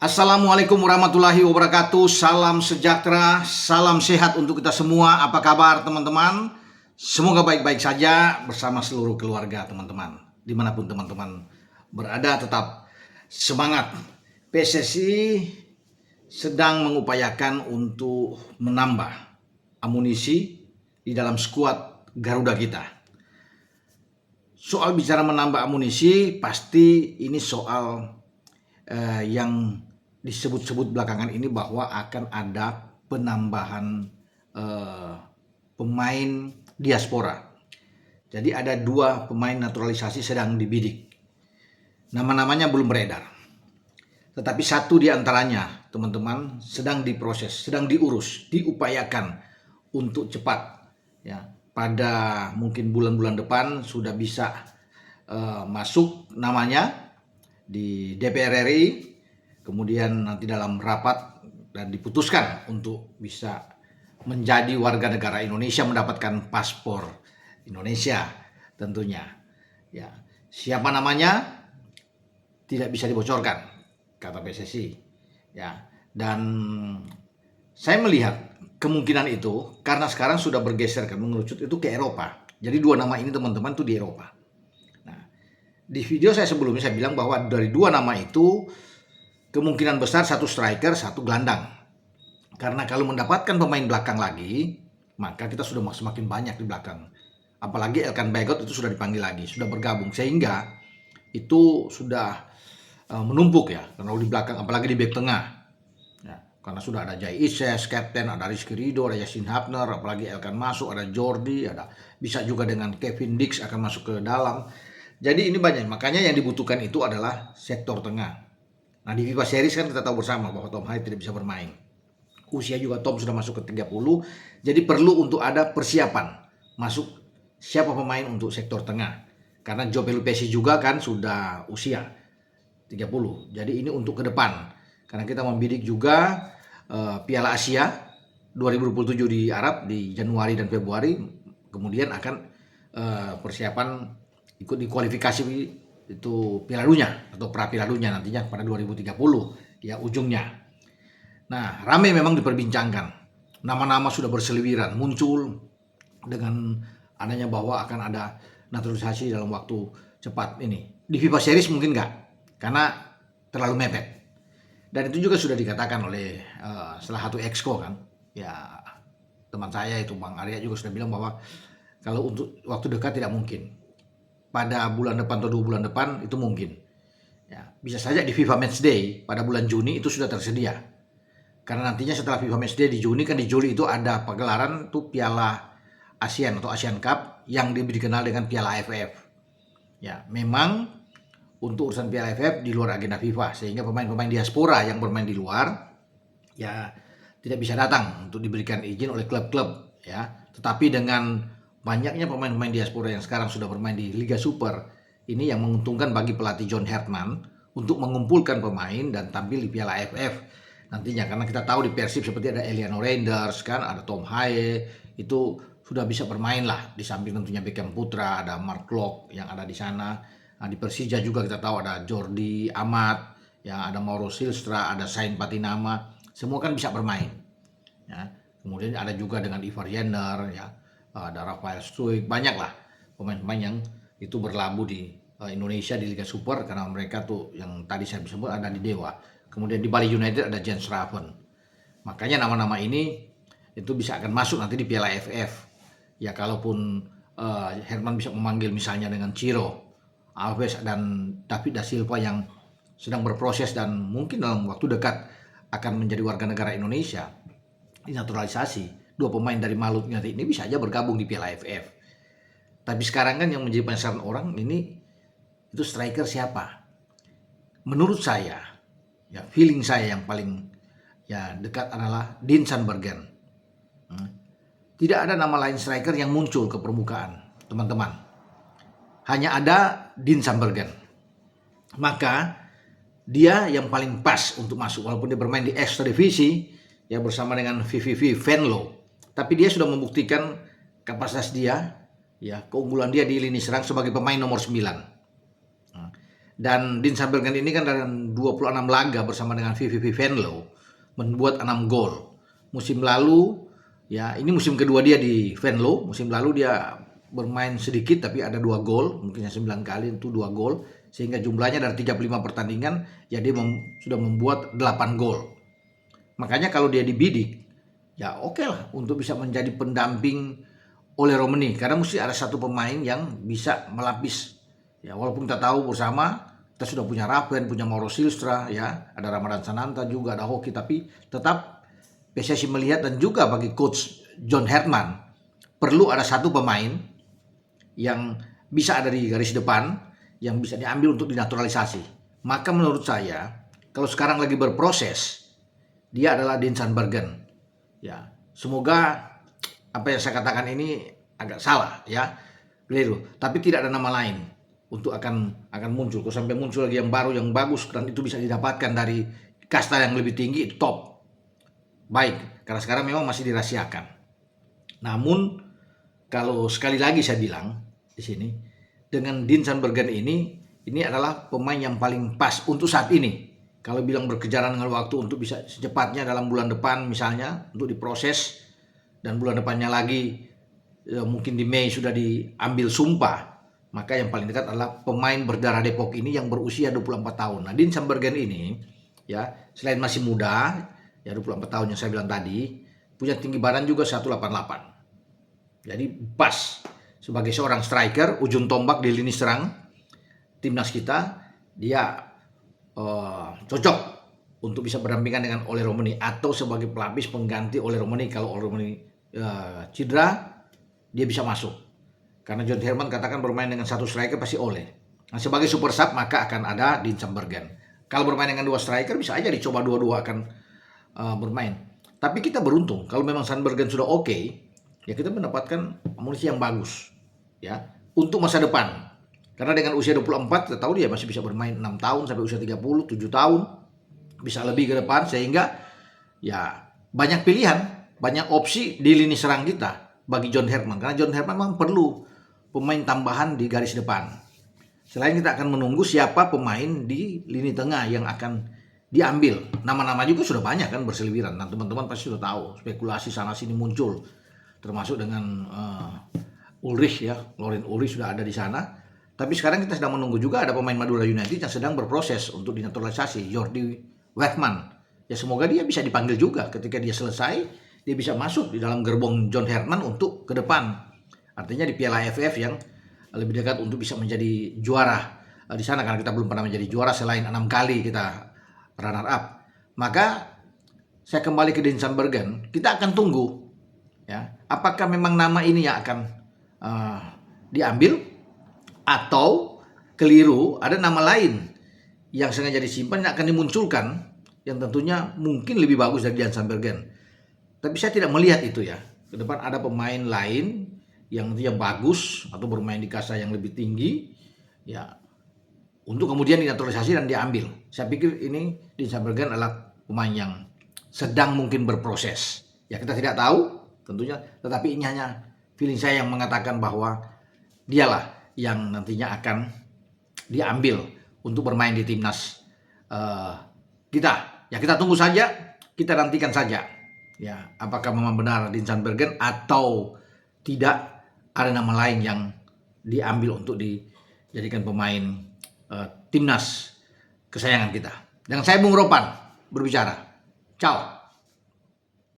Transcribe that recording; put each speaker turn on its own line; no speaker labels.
Assalamualaikum warahmatullahi wabarakatuh. Salam sejahtera, salam sehat untuk kita semua. Apa kabar teman-teman? Semoga baik-baik saja bersama seluruh keluarga teman-teman. Dimanapun teman-teman berada, tetap semangat. PSSI sedang mengupayakan untuk menambah amunisi di dalam skuad Garuda kita. Soal bicara menambah amunisi, pasti ini soal yang disebut-sebut belakangan ini bahwa akan ada penambahan pemain diaspora. Jadi ada 2 pemain naturalisasi sedang dibidik. Nama-namanya belum beredar. Tetapi satu di antaranya, teman-teman, sedang diproses, sedang diurus, diupayakan untuk cepat. Ya, pada mungkin bulan-bulan depan sudah bisa masuk namanya di DPR RI. Kemudian nanti dalam rapat dan diputuskan untuk bisa menjadi warga negara Indonesia, mendapatkan paspor Indonesia tentunya. Ya, siapa namanya tidak bisa dibocorkan, kata PSSI. Ya, dan saya melihat kemungkinan itu karena sekarang sudah bergeser kan mengerucut itu ke Eropa. Jadi 2 nama ini teman-teman itu di Eropa. Nah, di video saya sebelumnya saya bilang bahwa dari 2 nama itu kemungkinan besar 1 striker, 1 gelandang. Karena kalau mendapatkan pemain belakang lagi, maka kita sudah semakin banyak di belakang. Apalagi Elkan Bagot itu sudah dipanggil lagi, sudah bergabung. Sehingga itu sudah menumpuk ya. Karena di belakang, apalagi di bek tengah. Ya, karena sudah ada Jai Ises, Kapten, ada Rizky Ridho, ada Yasin Hapner, apalagi Elkan masuk, ada Jordi, ada bisa juga dengan Kevin Dix akan masuk ke dalam. Jadi ini banyak. Makanya yang dibutuhkan itu adalah sektor tengah. Nah, di FIFA Series kan kita tahu bersama bahwa Tom Haye tidak bisa bermain. Usia juga Tom sudah masuk ke 30. Jadi perlu untuk ada persiapan masuk siapa pemain untuk sektor tengah. Karena Joe Pelupesi juga kan sudah usia 30. Jadi ini untuk ke depan. Karena kita membidik juga Piala Asia 2027 di Arab di Januari dan Februari. Kemudian akan persiapan ikut di kualifikasi itu Piala Dunia atau pra Piala Dunia nantinya pada 2030 ya ujungnya. Nah, ramai memang diperbincangkan. Nama-nama sudah berseliweran muncul dengan adanya bahwa akan ada naturalisasi dalam waktu cepat ini. Di FIFA Series mungkin enggak karena terlalu mepet. Dan itu juga sudah dikatakan oleh salah satu exco kan. Ya, teman saya itu Bang Arya juga sudah bilang bahwa kalau untuk waktu dekat tidak mungkin. Pada bulan depan atau 2 bulan depan itu mungkin. Ya, bisa saja di FIFA Matchday pada bulan Juni itu sudah tersedia. Karena nantinya setelah FIFA Matchday di Juni kan di Juli itu ada pagelaran tuh Piala ASEAN atau Asian Cup yang dikenal dengan Piala AFF. Ya, memang untuk urusan Piala AFF di luar agenda FIFA sehingga pemain-pemain diaspora yang bermain di luar ya tidak bisa datang untuk diberikan izin oleh klub-klub ya. Tetapi dengan banyaknya pemain-pemain diaspora yang sekarang sudah bermain di Liga Super, ini yang menguntungkan bagi pelatih John Herman untuk mengumpulkan pemain dan tampil di Piala AFF nantinya. Karena kita tahu di Persib seperti ada Eliano Reinders, kan ada Tom Haye, itu sudah bisa bermain lah. Di samping tentunya Beckham Putra, ada Mark Klok yang ada di sana. Nah, di Persija juga kita tahu ada Jordi Amat, yang ada Mauro Silstra, ada Sain Patinama, semua kan bisa bermain. Ya. Kemudian ada juga dengan Ivar Jenner, ya. Ada Rafael Struijk, banyaklah pemain-pemain yang itu berlabuh di Indonesia di Liga Super karena mereka tuh yang tadi saya sebut ada di Dewa. Kemudian di Bali United ada Jens Raven. Makanya nama-nama ini itu bisa akan masuk nanti di Piala AFF. Ya kalaupun Herman bisa memanggil misalnya dengan Ciro, Alves dan David da Silva yang sedang berproses dan mungkin dalam waktu dekat akan menjadi warga negara Indonesia dinaturalisasi. 2 pemain dari Maluku United ini bisa aja bergabung di Piala AFF. Tapi sekarang kan yang menjadi penasaran orang ini itu striker siapa? Menurut saya, ya feeling saya yang paling ya dekat adalah Dean Sandbergen. Tidak ada nama lain striker yang muncul ke permukaan, teman-teman. Hanya ada Dean Sandbergen. Maka dia yang paling pas untuk masuk walaupun dia bermain di extra divisi ya bersama dengan VVV Venlo. Tapi dia sudah membuktikan kapasitas dia, ya keunggulan dia di lini serang sebagai pemain nomor 9. Dan Dean Sandbergen ini kan dalam 26 laga bersama dengan VVV Venlo membuat 6 gol. Musim lalu, ya ini musim kedua dia di Venlo. Musim lalu dia bermain sedikit tapi ada 2 gol, mungkin 9 kali itu 2 gol, sehingga jumlahnya dari 35 pertandingan ya dia sudah membuat 8 gol. Makanya kalau dia dibidik, ya oke lah untuk bisa menjadi pendamping oleh Romani, karena mesti ada satu pemain yang bisa melapis. Ya walaupun kita tahu bersama kita sudah punya Raven, punya Mauro Silstra, ya ada Ramadan Sananta juga, ada Hoki, tapi tetap PSSI melihat dan juga bagi coach John Herman perlu ada satu pemain yang bisa ada di garis depan, yang bisa diambil untuk dinaturalisasi. Maka menurut saya kalau sekarang lagi berproses, dia adalah Dean Sandbergen. Ya, semoga apa yang saya katakan ini agak salah, ya, keliru. Tapi tidak ada nama lain untuk akan muncul. Kalau sampai muncul lagi yang baru yang bagus dan itu bisa didapatkan dari kasta yang lebih tinggi, itu top. Baik, karena sekarang memang masih dirahasiakan. Namun kalau sekali lagi saya bilang di sini, dengan Dean Sandbergen ini adalah pemain yang paling pas untuk saat ini. Kalau bilang berkejaran dengan waktu untuk bisa secepatnya dalam bulan depan misalnya untuk diproses, dan bulan depannya lagi mungkin di Mei sudah diambil sumpah, maka yang paling dekat adalah pemain berdarah Depok ini yang berusia 24 tahun. Nah, Dean Sandbergen ini ya selain masih muda, ya 24 tahun yang saya bilang tadi, punya tinggi badan juga 188. Jadi pas sebagai seorang striker, ujung tombak di lini serang timnas kita, dia cocok untuk bisa berdampingan dengan Ole Romani atau sebagai pelapis pengganti Ole Romani. Kalau Ole Romani cedera, dia bisa masuk. Karena John Herman katakan bermain dengan satu striker pasti Ole. Nah, sebagai super sub maka akan ada Dean Sandbergen. Kalau bermain dengan 2 striker bisa aja dicoba dua-dua akan bermain. Tapi kita beruntung kalau memang Sandbergen sudah oke, ya kita mendapatkan amunisi yang bagus, ya, untuk masa depan. Karena dengan usia 24, kita tahu dia masih bisa bermain 6 tahun sampai usia 30, 7 tahun, bisa lebih ke depan, sehingga ya banyak pilihan, banyak opsi di lini serang kita bagi John Herman. Karena John Herman memang perlu pemain tambahan di garis depan. Selain kita akan menunggu siapa pemain di lini tengah yang akan diambil. Nama-nama juga sudah banyak kan berseliweran. Nah, teman-teman pasti sudah tahu, spekulasi sana sini muncul. Termasuk dengan Ulrich, ya, Loren Ulrich sudah ada di sana. Tapi sekarang kita sedang menunggu juga ada pemain Madura United yang sedang berproses untuk dinaturalisasi, Jordi Weghman. Ya semoga dia bisa dipanggil juga ketika dia selesai, dia bisa masuk di dalam gerbong John Herman untuk ke depan. Artinya di Piala AFF yang lebih dekat untuk bisa menjadi juara di sana, karena kita belum pernah menjadi juara selain 6 kali kita runner up. Maka saya kembali ke Dean Sandbergen, kita akan tunggu, ya, apakah memang nama ini yang akan diambil atau keliru ada nama lain yang sengaja disimpan yang akan dimunculkan yang tentunya mungkin lebih bagus dari Dean Sandbergen. Tapi saya tidak melihat itu, ya. Ke depan ada pemain lain yang tentunya bagus atau bermain di kasta yang lebih tinggi, ya, untuk kemudian dinaturalisasi dan diambil. Saya pikir ini Dean Sandbergen adalah pemain yang sedang mungkin berproses. Ya kita tidak tahu tentunya, tetapi ini hanya feeling saya yang mengatakan bahwa dialah yang nantinya akan diambil untuk bermain di timnas kita. Ya kita tunggu saja, kita nantikan saja. Ya apakah memang benar Dean Sandbergen atau tidak ada nama lain yang diambil untuk dijadikan pemain timnas kesayangan kita. Dengan saya Bung Ropan berbicara. Ciao.